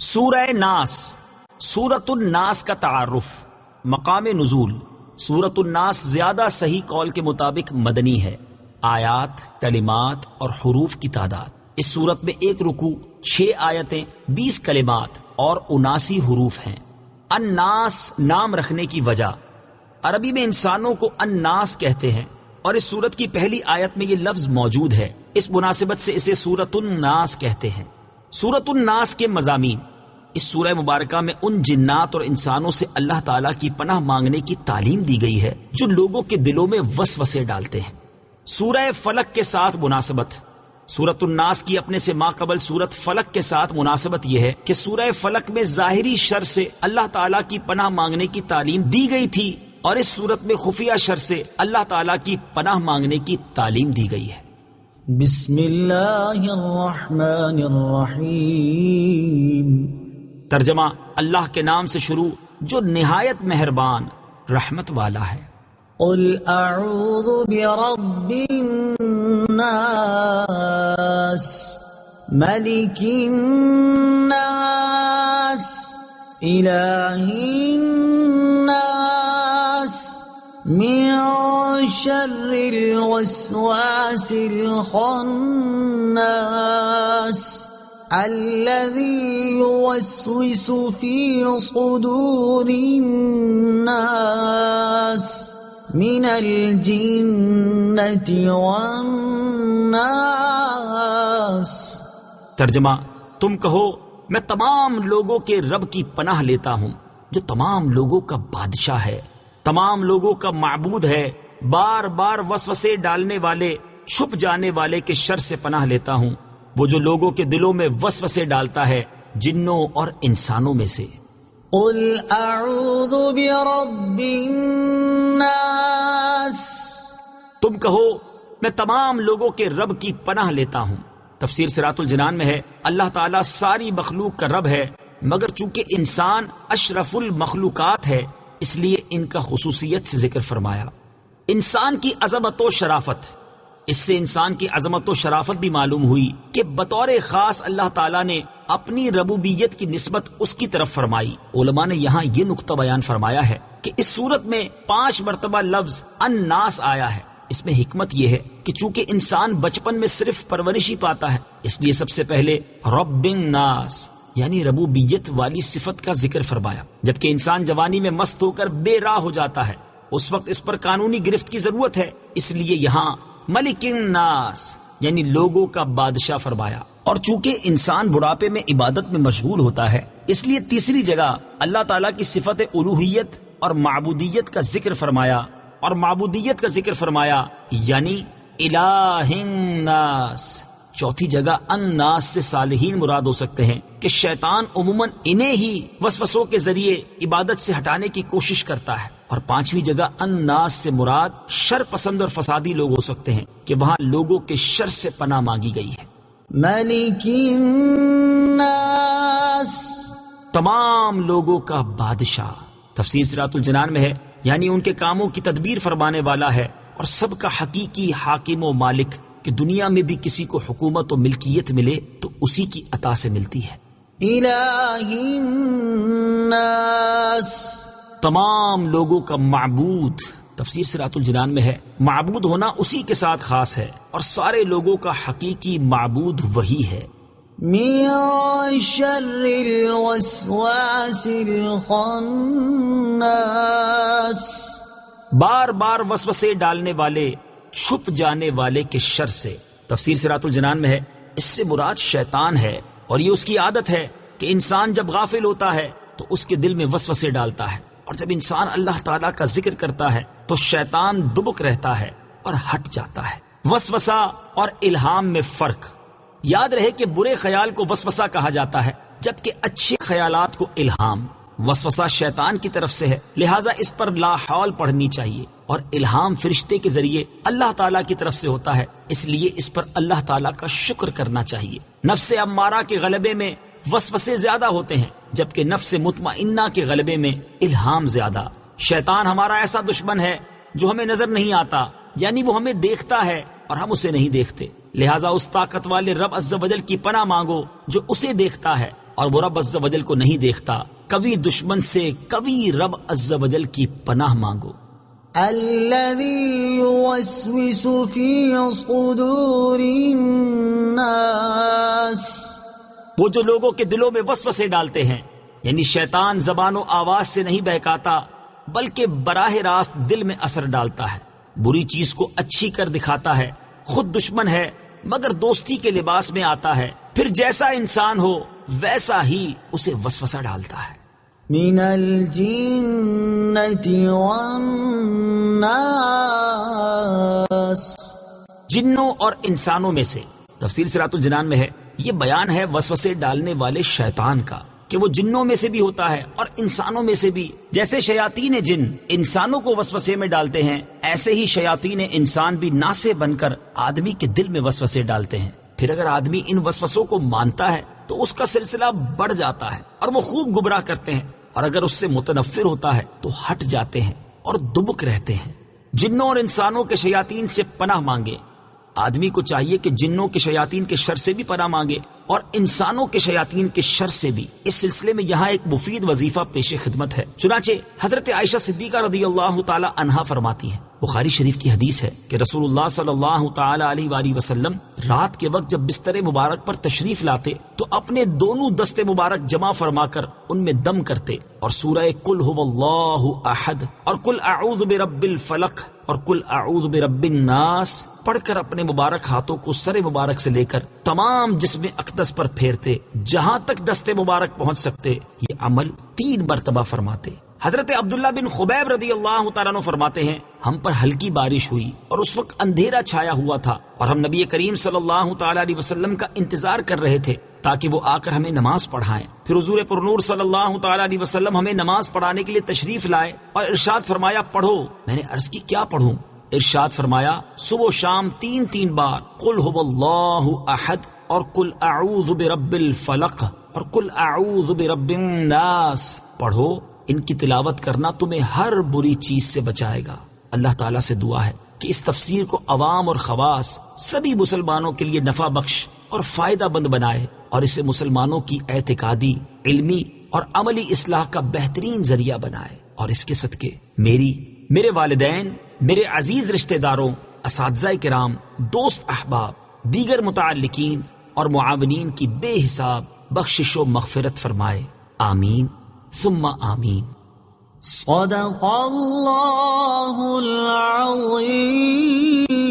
سورہ ناس، سورۃ الناس کا تعارف، مقام نزول۔ سورۃ الناس زیادہ صحیح قول کے مطابق مدنی ہے۔ آیات، کلمات اور حروف کی تعداد: اس سورت میں 1 رکوع، 6 آیتیں، 20 کلمات اور 79 حروف ہیں۔ الناس نام رکھنے کی وجہ: عربی میں انسانوں کو الناس کہتے ہیں اور اس سورت کی پہلی آیت میں یہ لفظ موجود ہے، اس مناسبت سے اسے سورۃ الناس کہتے ہیں۔ سورۃ الناس کے مضامین: اس سورہ مبارکہ میں ان جنات اور انسانوں سے اللہ تعالیٰ کی پناہ مانگنے کی تعلیم دی گئی ہے جو لوگوں کے دلوں میں وسوسے ڈالتے ہیں۔ سورہ فلق کے ساتھ مناسبت: سورۃ الناس کی اپنے سے ماقبل سورت فلق کے ساتھ مناسبت یہ ہے کہ سورہ فلق میں ظاہری شر سے اللہ تعالیٰ کی پناہ مانگنے کی تعلیم دی گئی تھی اور اس سورت میں خفیہ شر سے اللہ تعالیٰ کی پناہ مانگنے کی تعلیم دی گئی ہے۔ بسم اللہ الرحمن الرحیم۔ ترجمہ: اللہ کے نام سے شروع جو نہایت مہربان رحمت والا ہے۔ قل اعوذ برب الناس ملک الناس الہ الناس من شر الوسواس الخناس الذي يوسوس في صدور الناس من الجنة والناس۔ ترجمہ: تم کہو میں تمام لوگوں کے رب کی پناہ لیتا ہوں جو تمام لوگوں کا بادشاہ ہے، تمام لوگوں کا معبود ہے، بار بار وسوسے ڈالنے والے، چھپ جانے والے کے شر سے پناہ لیتا ہوں، وہ جو لوگوں کے دلوں میں وسوسے ڈالتا ہے، جنوں اور انسانوں میں سے۔ قل اعوذ برب الناس۔ تم کہو میں تمام لوگوں کے رب کی پناہ لیتا ہوں۔ تفسیر صراط الجنان میں ہے اللہ تعالیٰ ساری مخلوق کا رب ہے، مگر چونکہ انسان اشرف المخلوقات ہے اس لیے ان کا خصوصیت سے ذکر فرمایا۔ انسان کی عظمت و شرافت: اس سے انسان کی عظمت و شرافت بھی معلوم ہوئی کہ بطور خاص اللہ تعالیٰ نے اپنی ربوبیت کی نسبت اس کی طرف فرمائی۔ علماء نے یہاں یہ نقطہ بیان فرمایا ہے کہ اس صورت میں 5 مرتبہ لفظ الناس آیا ہے۔ اس میں حکمت یہ ہے کہ چونکہ انسان بچپن میں صرف پرورش ہی پاتا ہے، اس لیے سب سے پہلے رب الناس یعنی ربوبیت والی صفت کا ذکر فرمایا۔ جبکہ انسان جوانی میں مست ہو کر بے راہ ہو جاتا ہے، اس وقت اس پر قانونی گرفت کی ضرورت ہے، اس لیے یہاں ملک الناس یعنی لوگوں کا بادشاہ فرمایا۔ اور چونکہ انسان بڑھاپے میں عبادت میں مشغول ہوتا ہے، اس لیے تیسری جگہ اللہ تعالیٰ کی صفت الوہیت اور معبودیت کا ذکر فرمایا، اور معبودیت کا ذکر فرمایا یعنی الہ الناس۔ چوتھی جگہ الناس سے صالحین مراد ہو سکتے ہیں کہ شیطان عموماً انہیں ہی وسوسوں کے ذریعے عبادت سے ہٹانے کی کوشش کرتا ہے۔ اور 5ویں جگہ الناس سے مراد شر پسند اور فسادی لوگ ہو سکتے ہیں کہ وہاں لوگوں کے شر سے پناہ مانگی گئی ہے۔ ملک الناس، تمام لوگوں کا بادشاہ۔ تفسیر صراط الجنان میں ہے یعنی ان کے کاموں کی تدبیر فرمانے والا ہے اور سب کا حقیقی حاکم و مالک، کہ دنیا میں بھی کسی کو حکومت و ملکیت ملے تو اسی کی عطا سے ملتی ہے۔ الہ الناس، تمام لوگوں کا معبود۔ تفسیر صراط الجنان میں ہے معبود ہونا اسی کے ساتھ خاص ہے اور سارے لوگوں کا حقیقی معبود وہی ہے۔ من شر الوسواس الخناس، بار بار وسوسے ڈالنے والے، چھپ جانے والے کے شر سے۔ تفسیر صراط الجنان میں ہے اس سے مراد شیطان ہے، اور یہ اس کی عادت ہے کہ انسان جب غافل ہوتا ہے تو اس کے دل میں وسوسے ڈالتا ہے، اور جب انسان اللہ تعالیٰ کا ذکر کرتا ہے تو شیطان دبک رہتا ہے اور ہٹ جاتا ہے۔ وسوسہ اور الہام میں فرق: یاد رہے کہ برے خیال کو وسوسہ کہا جاتا ہے جبکہ اچھے خیالات کو الہام۔ وسوسہ شیطان کی طرف سے ہے، لہٰذا اس پر لا حول پڑھنی چاہیے، اور الہام فرشتے کے ذریعے اللہ تعالیٰ کی طرف سے ہوتا ہے، اس لیے اس پر اللہ تعالیٰ کا شکر کرنا چاہیے۔ نفس امارہ کے غلبے میں وسوسے زیادہ ہوتے ہیں جبکہ نفس مطمئنہ کے غلبے میں الہام زیادہ۔ شیطان ہمارا ایسا دشمن ہے جو ہمیں نظر نہیں آتا، یعنی وہ ہمیں دیکھتا ہے اور ہم اسے نہیں دیکھتے، لہٰذا اس طاقت والے رب عز و جل کی پناہ مانگو جو اسے دیکھتا ہے اور وہ رب عز و جل کو نہیں دیکھتا، کبھی دشمن سے کبھی رب عز و جل کی پناہ مانگو۔ الذي يوسوس في صدور الناس، وہ جو لوگوں کے دلوں میں وسوسے ڈالتے ہیں، یعنی شیطان زبان و آواز سے نہیں بہکاتا بلکہ براہ راست دل میں اثر ڈالتا ہے، بری چیز کو اچھی کر دکھاتا ہے، خود دشمن ہے مگر دوستی کے لباس میں آتا ہے، پھر جیسا انسان ہو ویسا ہی اسے وسوسہ ڈالتا ہے۔ من الجنة والناس، جنوں اور انسانوں میں سے۔ تفسیر صراط الجنان میں ہے یہ بیان ہے وسوسے ڈالنے والے شیطان کا کہ وہ جنوں میں سے بھی ہوتا ہے اور انسانوں میں سے بھی۔ جیسے شیاطین جن انسانوں کو وسوسے میں ڈالتے ہیں، ایسے ہی شیاطین انسان بھی ناسے بن کر آدمی کے دل میں وسوسے ڈالتے ہیں۔ پھر اگر آدمی ان وسوسوں کو مانتا ہے تو اس کا سلسلہ بڑھ جاتا ہے اور وہ خوب گمراہ کرتے ہیں، اور اگر اس سے متنفر ہوتا ہے تو ہٹ جاتے ہیں اور دبک رہتے ہیں۔ جنوں اور انسانوں کے شیاطین سے پناہ مانگے۔ آدمی کو چاہیے کہ جنوں کے شیاطین کے شر سے بھی پناہ مانگے اور انسانوں کے شیاطین کے شر سے بھی۔ اس سلسلے میں یہاں ایک مفید وظیفہ پیش خدمت ہے۔ چنانچہ حضرت عائشہ صدیقہ رضی اللہ تعالی عنہا فرماتی ہیں، بخاری شریف کی حدیث ہے کہ رسول اللہ صلی اللہ تعالی علیہ وآلہ وسلم رات کے وقت جب بستر مبارک پر تشریف لاتے تو اپنے دونوں دست مبارک جمع فرما کر ان میں دم کرتے اور سورہ قل هو اللہ احد اور قل اعوذ برب الفلق اور قل اعوذ برب الناس پڑھ کر اپنے مبارک ہاتھوں کو سر مبارک سے لے کر تمام جسم اقدس پر پھیرتے، جہاں تک دست مبارک پہنچ سکتے۔ یہ عمل 3 مرتبہ فرماتے۔ حضرت عبداللہ بن خبیب رضی اللہ تعالیٰ عنہ فرماتے ہیں، ہم پر ہلکی بارش ہوئی اور اس وقت اندھیرا چھایا ہوا تھا اور ہم نبی کریم صلی اللہ تعالیٰ علیہ وسلم کا انتظار کر رہے تھے تاکہ وہ آ کر ہمیں نماز پڑھائیں۔ پھر حضور پرنور صلی اللہ تعالیٰ علیہ وسلم ہمیں نماز پڑھانے کے لیے تشریف لائے اور ارشاد فرمایا پڑھو۔ میں نے عرض کی کیا پڑھوں؟ ارشاد فرمایا صبح و شام 3 بار قل هو اللہ احد اور قل اعوذ برب الفلق اور قل اعوذ برب الناس پڑھو۔ ان کی تلاوت کرنا تمہیں ہر بری چیز سے بچائے گا۔ اللہ تعالیٰ سے دعا ہے کہ اس تفسیر کو عوام اور خواص سبھی مسلمانوں کے لیے نفع بخش اور فائدہ مند بنائے اور اسے مسلمانوں کی اعتقادی، علمی اور عملی اصلاح کا بہترین ذریعہ بنائے، اور اس کے صدقے میرے والدین، میرے عزیز رشتہ داروں، اساتذہ کرام، دوست احباب، دیگر متعلقین اور معاونین کی بے حساب بخشش و مغفرت فرمائے، آمین ثم آمین۔ صدق اللہ العظیم۔